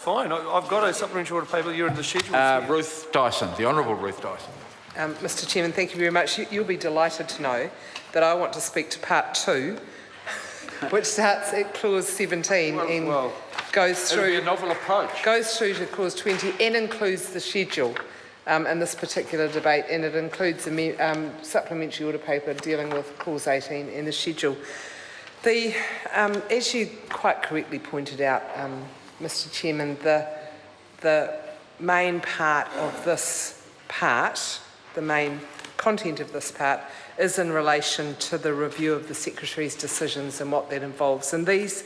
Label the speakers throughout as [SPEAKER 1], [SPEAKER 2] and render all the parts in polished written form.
[SPEAKER 1] fine. I've got a supplementary order paper. You're in the schedule.
[SPEAKER 2] Ruth Dyson, the Honourable Ruth Dyson.
[SPEAKER 3] Mr Chairman, thank you very much. You'll be delighted to know that I want to speak to part 2, which starts at clause 17 goes through
[SPEAKER 2] a novel approach.
[SPEAKER 3] Goes through to clause 20 and includes the schedule in this particular debate, and it includes a supplementary order paper dealing with clause 18 and the schedule. As you quite correctly pointed out, Mr Chairman, the main part of this part, the main content of this part, is in relation to the review of the Secretary's decisions and what that involves. And these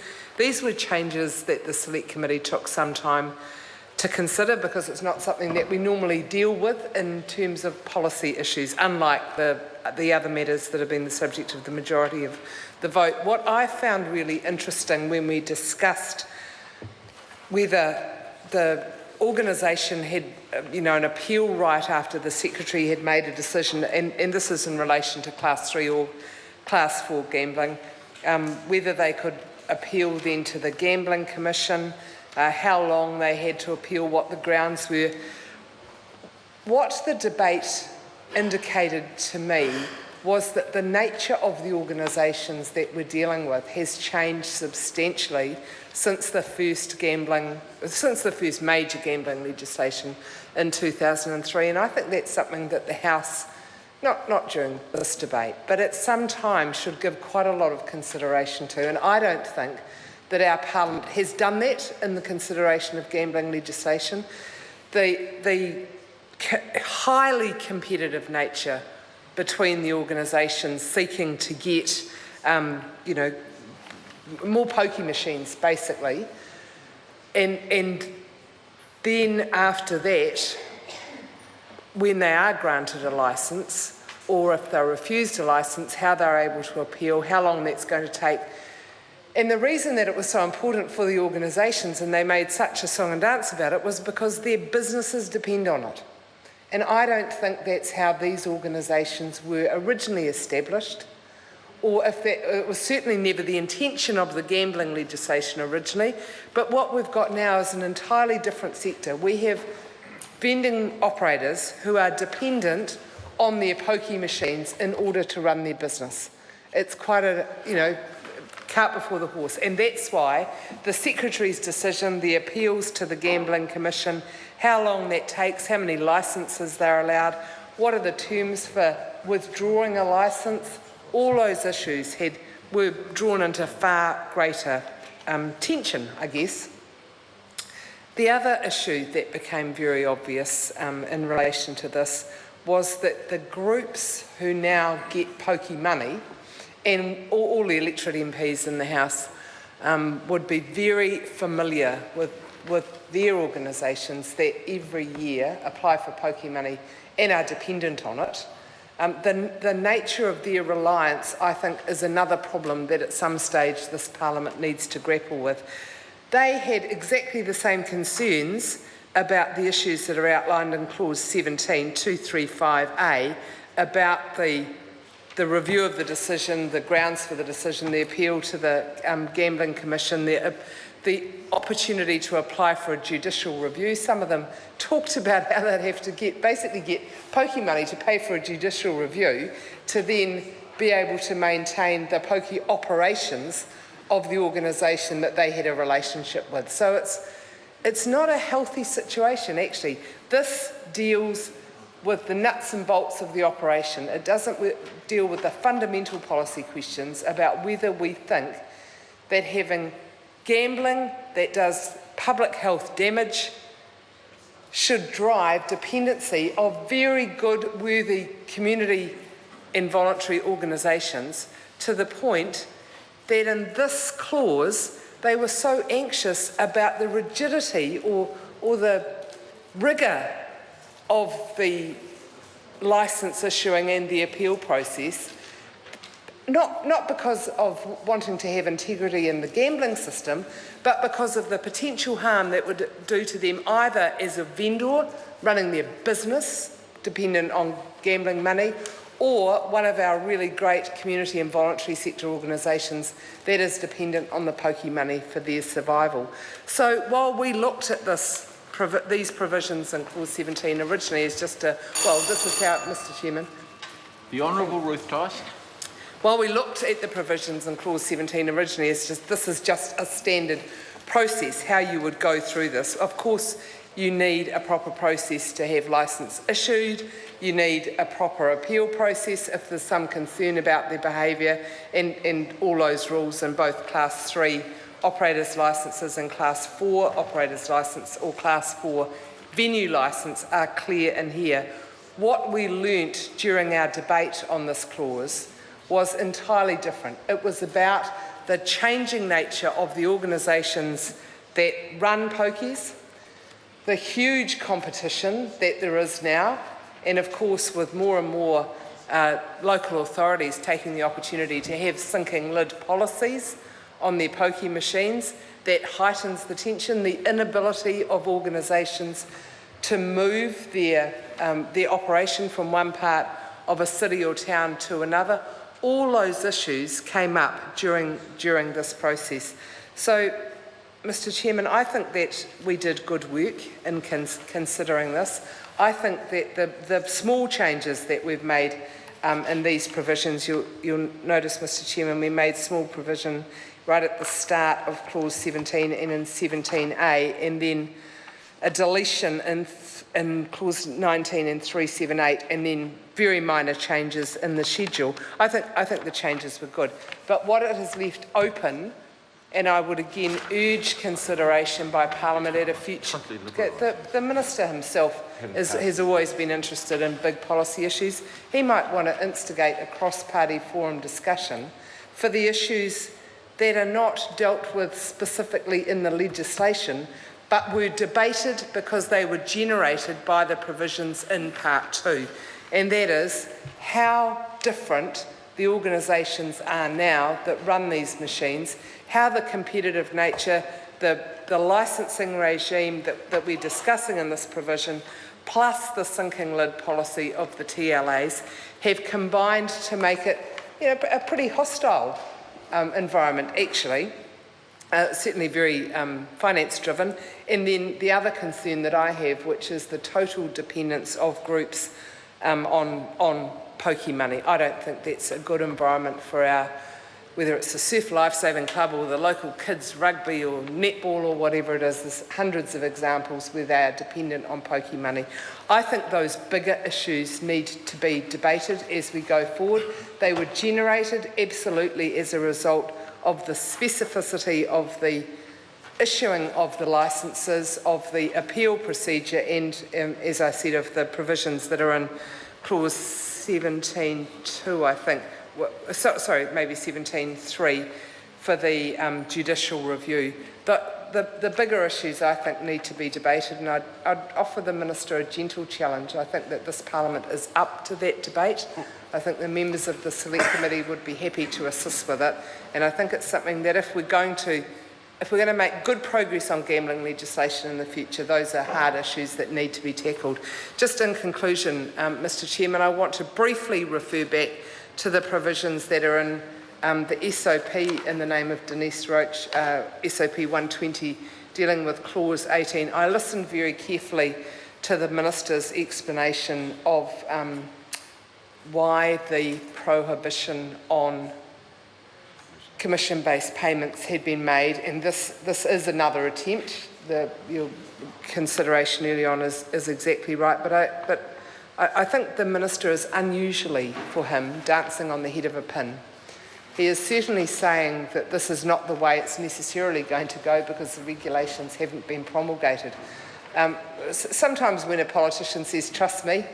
[SPEAKER 3] were changes that the Select Committee took some time to consider, because it's not something that we normally deal with in terms of policy issues, unlike the other matters that have been the subject of the majority of the vote. What I found really interesting when we discussed whether the organisation had an appeal right after the Secretary had made a decision, and this is in relation to Class 3 or Class 4 gambling, whether they could appeal then to the Gambling Commission, how long they had to appeal, what the grounds were. What the debate indicated to me was that the nature of the organisations that we're dealing with has changed substantially since the first major gambling legislation in 2003, and I think that's something that the House, not during this debate, but at some time should give quite a lot of consideration to, and I don't think that our Parliament has done that in the consideration of gambling legislation. The highly competitive nature between the organisations seeking to get, more pokie machines, basically, and then after that, when they are granted a licence, or if they're refused a licence, how they're able to appeal, how long that's going to take. And the reason that it was so important for the organisations, and they made such a song and dance about it, was because their businesses depend on it. And I don't think that's how these organisations were originally established, or if it was certainly never the intention of the gambling legislation originally. But what we've got now is an entirely different sector. We have vending operators who are dependent on their pokie machines in order to run their business. It's quite a, cart before the horse, and that's why the Secretary's decision, the appeals to the Gambling Commission, how long that takes, how many licences they're allowed, what are the terms for withdrawing a licence, all those issues were drawn into far greater tension, I guess. The other issue that became very obvious in relation to this was that the groups who now get pokie money, and all the electorate MPs in the House would be very familiar with their organisations that every year apply for pokie money and are dependent on it. The nature of their reliance, I think, is another problem that at some stage this Parliament needs to grapple with. They had exactly the same concerns about the issues that are outlined in clause 17, 235A, about the review of the decision, the grounds for the decision, the appeal to the Gambling Commission, the opportunity to apply for a judicial review. Some of them talked about how they'd have to basically get pokie money to pay for a judicial review to then be able to maintain the pokie operations of the organisation that they had a relationship with. So it's not a healthy situation, actually. This deals with the nuts and bolts of the operation. It doesn't deal with the fundamental policy questions about whether we think that having gambling that does public health damage should drive dependency of very good, worthy community and voluntary organisations, to the point that in this clause they were so anxious about the rigidity or the rigour of the licence issuing and the appeal process, not because of wanting to have integrity in the gambling system, but because of the potential harm that would do to them either as a vendor running their business dependent on gambling money, or one of our really great community and voluntary sector organisations that is dependent on the pokey money for their survival. So while we looked at these provisions in Clause 17 originally as just a, well, this is how, Mr Chairman.
[SPEAKER 2] The Honourable Ruth Tyson.
[SPEAKER 3] While we looked at the provisions in Clause 17 originally as just, this is just a standard process, how you would go through this. Of course, you need a proper process to have licence issued. You need a proper appeal process if there's some concern about their behaviour, and all those rules in both Class 3 operators licences and Class 4 operators licence or Class 4 venue licence are clear in here. What we learnt during our debate on this clause was entirely different. It was about the changing nature of the organisations that run pokies, the huge competition that there is now, and of course with more and more local authorities taking the opportunity to have sinking lid policies on their pokey machines, that heightens the tension, the inability of organisations to move their operation from one part of a city or town to another. All those issues came up during this process. So, Mr Chairman, I think that we did good work in considering this. I think that the small changes that we've made in these provisions, you'll notice, Mr Chairman, we made small provision right at the start of Clause 17 and in 17A, and then a deletion in Clause 19 and 378, and then very minor changes in the schedule. I think the changes were good. But what it has left open, and I would again urge consideration by Parliament at a future... The Minister himself has always been interested in big policy issues. He might want to instigate a cross-party forum discussion for the issues that are not dealt with specifically in the legislation, but were debated because they were generated by the provisions in Part 2. And that is how different the organisations are now that run these machines, how the competitive nature, the licensing regime that we're discussing in this provision, plus the sinking lid policy of the TLAs, have combined to make it, a pretty hostile environment, actually. Certainly very finance-driven. And then the other concern that I have, which is the total dependence of groups on pokey money. I don't think that's a good environment for whether it's the Surf Lifesaving Club or the local kids rugby or netball or whatever it is. There's hundreds of examples where they are dependent on pokey money. I think those bigger issues need to be debated as we go forward. They were generated absolutely as a result of the specificity of the issuing of the licences, of the appeal procedure, and, as I said, of the provisions that are in Clause 17.2, I think. Sorry, maybe 17.3 for the judicial review. The bigger issues, I think, need to be debated, and I'd offer the Minister a gentle challenge. I think that this Parliament is up to that debate. I think the members of the Select Committee would be happy to assist with it, and I think it's something that if we're going to make good progress on gambling legislation in the future, those are hard issues that need to be tackled. Just in conclusion, Mr Chairman, I want to briefly refer back to the provisions that are in the SOP in the name of Denise Roach, SOP 120, dealing with Clause 18. I listened very carefully to the Minister's explanation of why the prohibition on commission-based payments had been made, and this is another attempt. Your consideration early on is exactly right, but I think the Minister is unusually, for him, dancing on the head of a pin. He is certainly saying that this is not the way it's necessarily going to go because the regulations haven't been promulgated. Sometimes when a politician says, "Trust me,"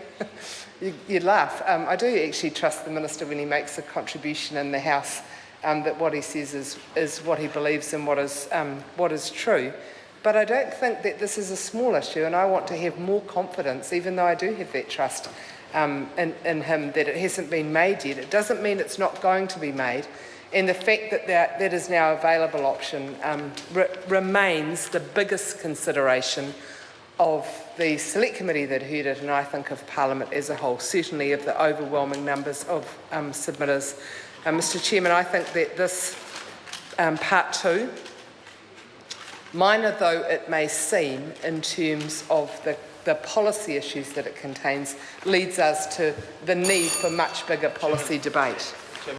[SPEAKER 3] you'd laugh. I do actually trust the Minister when he makes a contribution in the House, that what he says is what he believes and what is true. But I don't think that this is a small issue, and I want to have more confidence, even though I do have that trust in him, that it hasn't been made yet. It doesn't mean it's not going to be made. And the fact that is now available option remains the biggest consideration of the select committee that heard it, and I think of Parliament as a whole, certainly of the overwhelming numbers of submitters. Mr Chairman, I think that this part 2, minor though it may seem in terms of the policy issues that it contains, leads us to the need for much bigger policy debate.